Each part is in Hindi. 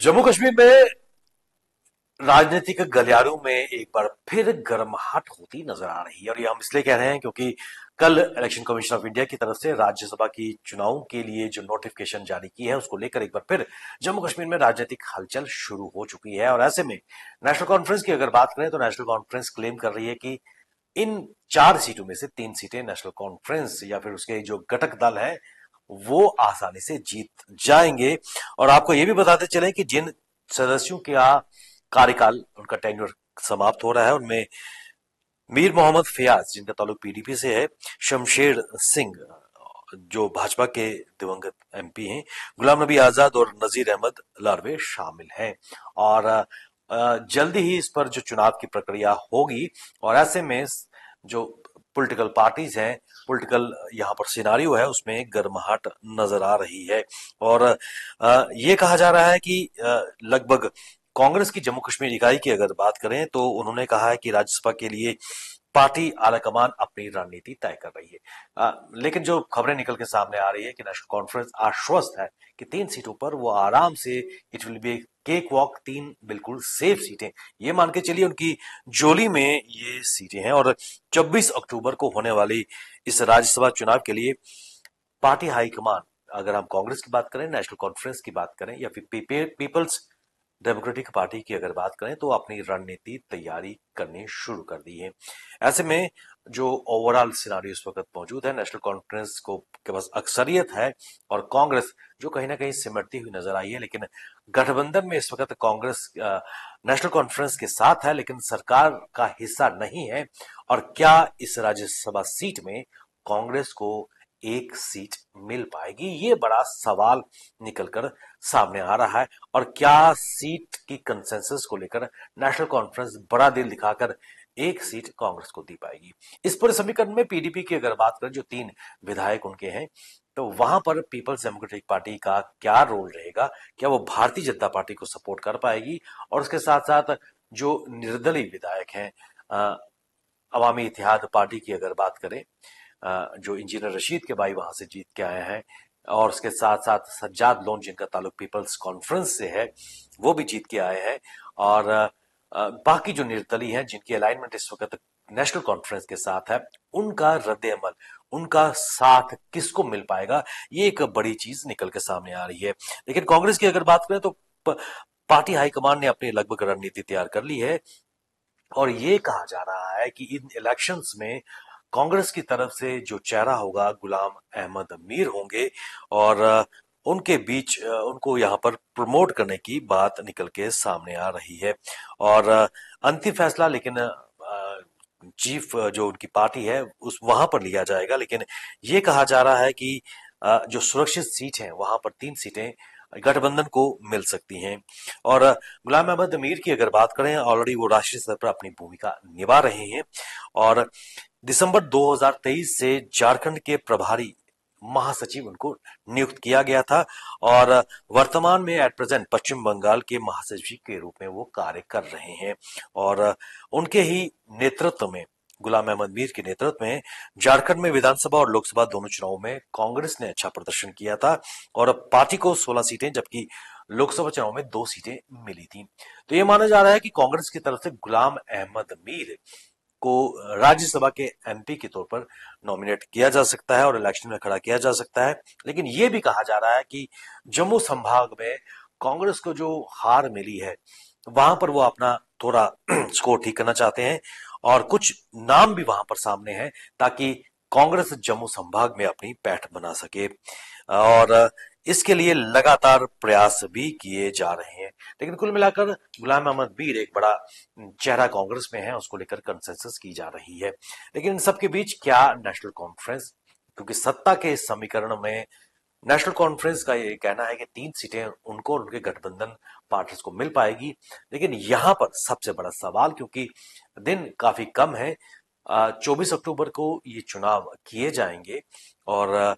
जम्मू कश्मीर में राजनीतिक गलियारों में एक बार फिर गर्माहट होती नजर आ रही है और ये हम इसलिए कह रहे हैं क्योंकि कल इलेक्शन कमीशन ऑफ इंडिया की तरफ से राज्यसभा की चुनाव के लिए जो नोटिफिकेशन जारी की है उसको लेकर एक बार फिर जम्मू कश्मीर में राजनीतिक हलचल शुरू हो चुकी है। और ऐसे में नेशनल कॉन्फ्रेंस की अगर बात करें तो नेशनल कॉन्फ्रेंस क्लेम कर रही है कि इन 4 सीटों में से 3 सीटें नेशनल कॉन्फ्रेंस या फिर उसके जो घटक दल है वो आसानी से जीत जाएंगे। और आपको ये भी बताते चले कि जिन सदस्यों का कार्यकाल उनका टेन्योर समाप्त हो रहा है उनमें मीर मोहम्मद फयाज जिनका ताल्लुक पीडीपी से है, शमशेर सिंह जो भाजपा के दिवंगत एमपी हैं, गुलाम नबी आजाद और नजीर अहमद लारवे शामिल हैं। और जल्दी ही इस पर जो चुनाव की प्रक्रिया होगी और ऐसे में जो पॉलिटिकल पार्टीज हैं, पॉलिटिकल यहाँ पर सिनारियो है उसमें गर्माहट नजर आ रही है। और ये कहा जा रहा है कि लगभग कांग्रेस की जम्मू कश्मीर इकाई की अगर बात करें तो उन्होंने कहा है कि राज्यसभा के लिए पार्टी आलाकमान अपनी रणनीति तय कर रही है। लेकिन जो खबरें निकल के सामने आ रही है कि नेशनल कॉन्फ्रेंस आश्वस्त है कि 3 सीटों पर वो आराम से it will be cake walk, 3 बिल्कुल सेफ सीटें, ये मान के चलिए उनकी जोली में ये सीटें हैं। और 24 अक्टूबर को होने वाली इस राज्यसभा चुनाव के लिए पार्टी हाईकमान, अगर हम कांग्रेस की बात करें, नेशनल कॉन्फ्रेंस की बात करें या फिर पीपल्स डेमोक्रेटिक पार्टी की अगर बात करें तो अपनी रणनीति तैयारी करनी शुरू कर दी है। ऐसे में जो ओवरऑल सिनारियो इस वक्त मौजूद है, नेशनल कॉन्फ्रेंस को के पास अक्सरियत है और कांग्रेस जो कहीं ना कहीं सिमटती हुई नजर आई है। लेकिन गठबंधन में इस वक्त कांग्रेस नेशनल कॉन्फ्रेंस के साथ है लेकिन सरकार का हिस्सा नहीं है। और क्या इस राज्यसभा सीट में कांग्रेस को एक सीट मिल पाएगी, ये बड़ा सवाल निकलकर सामने आ रहा है। और क्या सीट की कंसेंसस को लेकर नेशनल कॉन्फ्रेंस बड़ा दिल दिखाकर एक सीट कांग्रेस को दी पाएगी। इस पूरे समीकरण में पीडीपी की अगर बात करें, जो 3 विधायक उनके हैं, तो वहां पर पीपल्स डेमोक्रेटिक पार्टी का क्या रोल रहेगा, क्या वो भारतीय जनता पार्टी को सपोर्ट कर पाएगी। और उसके साथ साथ जो निर्दलीय विधायक हैं, अवामी इत्तेहाद पार्टी की अगर बात करें, जो इंजीनियर रशीद के भाई वहां से जीत के आए हैं, और उसके साथ साथ सज्जाद लोन जिनका ताल्लुक पीपल्स कॉन्फ्रेंस से है वो भी जीत के आए हैं। और बाकी जो निर्दलीय हैं जिनकी अलाइनमेंट इस वक्त नेशनल कॉन्फ्रेंस के साथ है, उनका रद्द अमल, उनका साथ किसको मिल पाएगा, ये एक बड़ी चीज निकल के सामने आ रही है। लेकिन कांग्रेस की अगर बात करें तो पार्टी हाईकमान ने अपनी लगभग रणनीति तैयार कर ली है। और ये कहा जा रहा है कि इन इलेक्शंस में कांग्रेस की तरफ से जो चेहरा होगा गुलाम अहमद मीर होंगे। और उनके बीच उनको यहाँ पर प्रमोट करने की बात निकल के सामने आ रही है। और अंतिम फैसला लेकिन चीफ जो उनकी पार्टी है उस वहां पर लिया जाएगा। लेकिन ये कहा जा रहा है कि जो सुरक्षित सीट है वहां पर 3 सीटें गठबंधन को मिल सकती हैं। और गुलाम अहमद मीर की अगर बात करें, ऑलरेडी वो राष्ट्रीय स्तर पर अपनी भूमिका निभा रहे हैं और दिसंबर 2023 से झारखंड के प्रभारी महासचिव उनको नियुक्त किया गया था। और वर्तमान में एट प्रेजेंट पश्चिम बंगाल के महासचिव के रूप में वो कार्य कर रहे हैं। और उनके ही नेतृत्व में, गुलाम अहमद मीर के नेतृत्व में झारखंड में विधानसभा और लोकसभा दोनों चुनावों में कांग्रेस ने अच्छा प्रदर्शन किया था और पार्टी को 16 सीटें जबकि लोकसभा चुनाव में 2 सीटें मिली थी। तो ये माना जा रहा है कि कांग्रेस की तरफ से गुलाम अहमद मीर को राज्यसभा के एमपी के तौर पर नॉमिनेट किया जा सकता है और इलेक्शन में खड़ा किया जा सकता है। लेकिन यह भी कहा जा रहा है कि जम्मू संभाग में कांग्रेस को जो हार मिली है वहां पर वो अपना थोड़ा स्कोर ठीक करना चाहते हैं और कुछ नाम भी वहां पर सामने हैं ताकि कांग्रेस जम्मू संभाग में अपनी पैठ बना सके। और इसके लिए लगातार प्रयास भी किए जा रहे हैं। लेकिन कुल मिलाकर गुलाम अहमद मीर एक बड़ा चेहरा कांग्रेस में है, उसको लेकर कंसेंसस की जा रही है। लेकिन इन सबके बीच क्या नेशनल कॉन्फ्रेंस, क्योंकि सत्ता के समीकरण में नेशनल कॉन्फ्रेंस का ये कहना है कि 3 सीटें उनको और उनके गठबंधन पार्टीज को मिल पाएगी। लेकिन यहां पर सबसे बड़ा सवाल, क्योंकि दिन काफी कम है, 24 अक्टूबर को ये चुनाव किए जाएंगे और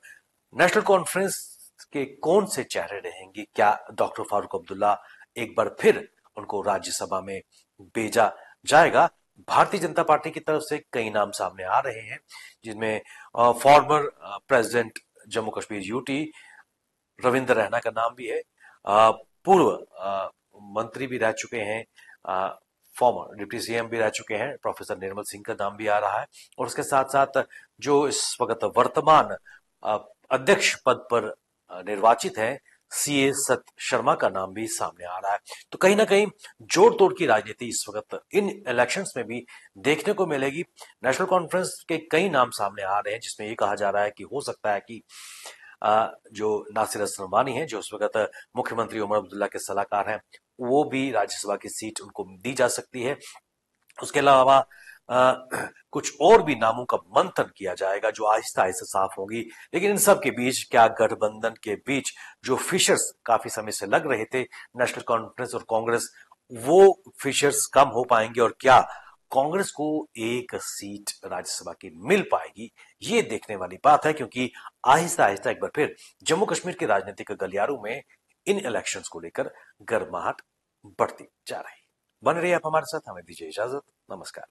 नेशनल कॉन्फ्रेंस के कौन से चेहरे रहेंगे, क्या डॉक्टर फारूक अब्दुल्ला एक बार फिर उनको राज्यसभा में भेजा जाएगा। भारतीय जनता पार्टी की तरफ से कई नाम सामने आ रहे हैं जिनमें former president Jammu Kashmir UT Ravindra Raina का नाम भी है। पूर्व मंत्री भी रह चुके हैं, फॉर्मर डिप्टी सीएम भी रह चुके हैं, प्रोफेसर निर्मल सिंह का नाम भी आ रहा है। और उसके साथ साथ जो इस वक्त वर्तमान अध्यक्ष पद पर निर्वाचित है, सीए सत शर्मा का नाम भी सामने आ रहा है। तो कहीं ना कहीं जोड़ तोड़ की राजनीति इस वक्त इन इलेक्शंस में भी देखने को मिलेगी। नेशनल कॉन्फ्रेंस के कई नाम सामने आ रहे हैं, जिसमें ये कहा जा रहा है कि हो सकता है कि जो नासिर असलमानी है, जो उस वक्त मुख्यमंत्री उमर अब्दुल्ला के सलाहकार हैं, वो भी राज्यसभा की सीट उनको दी जा सकती है। उसके अलावा कुछ और भी नामों का मंथन किया जाएगा, जो आहिस्ता आहिस्ता साफ होगी। लेकिन इन सब के बीच क्या गठबंधन के बीच जो फिशर्स काफी समय से लग रहे थे, नेशनल कॉन्फ्रेंस और कांग्रेस, वो फिशर्स कम हो पाएंगे और क्या कांग्रेस को एक सीट राज्यसभा की मिल पाएगी, ये देखने वाली बात है। क्योंकि आहिस्ता आहिस्ता एक बार फिर जम्मू कश्मीर के राजनीतिक गलियारों में इन इलेक्शंस को लेकर गर्माहट बढ़ती जा रही है। बन रही आप हमारे साथ, हमें दीजिए इजाजत। नमस्कार।